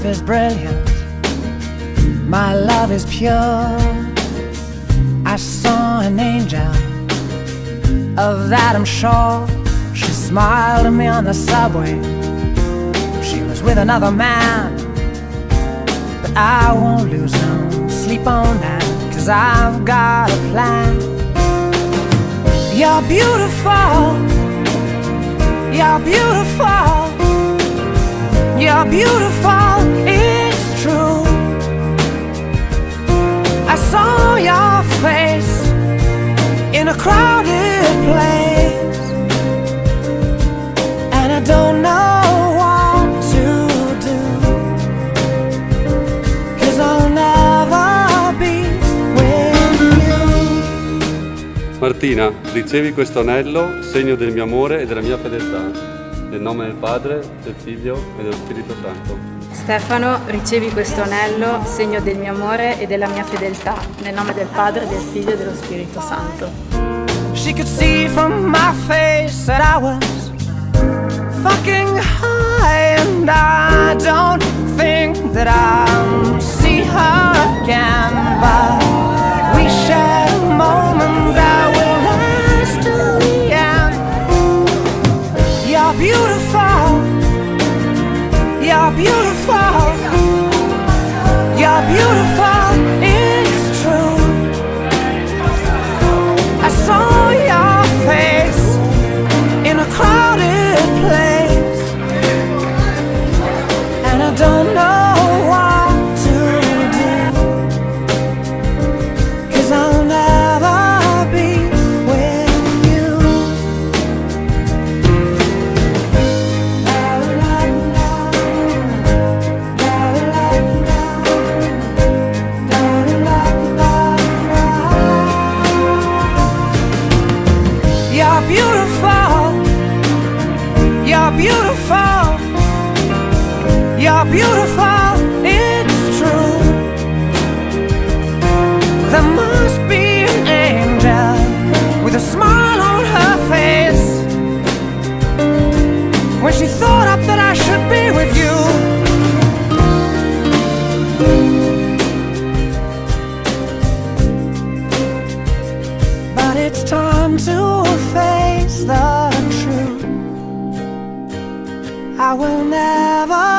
life is brilliant, my love is pure. I saw an angel, of that I'm sure. She smiled at me on the subway. She was with another man, but I won't lose no sleep on that, 'cause I've got a plan. You're beautiful, you're beautiful, you're beautiful, it's true. I saw your face in a crowded place, and I don't know what to do, 'cause I'll never be with you. Martina, ricevi questo anello, segno del mio amore e della mia fedeltà. Nel nome del Padre, del Figlio e dello Spirito Santo. Stefano, ricevi questo anello, segno del mio amore e della mia fedeltà. Nel nome del Padre, del Figlio e dello Spirito Santo. She could see from my face that I was fucking high, and I don't think that I'll see her again, but we shared a moment that will last till the end. You're beautiful, you're beautiful, you're beautiful, it's true. I saw your face in a crowded place, and I don't know what to do, 'cause I'll never be with you. You're beautiful, you're beautiful, you're beautiful, it's true. There must be an angel with a smile on her face when she thought up that I should be with you. But it's time to face the truth. I will never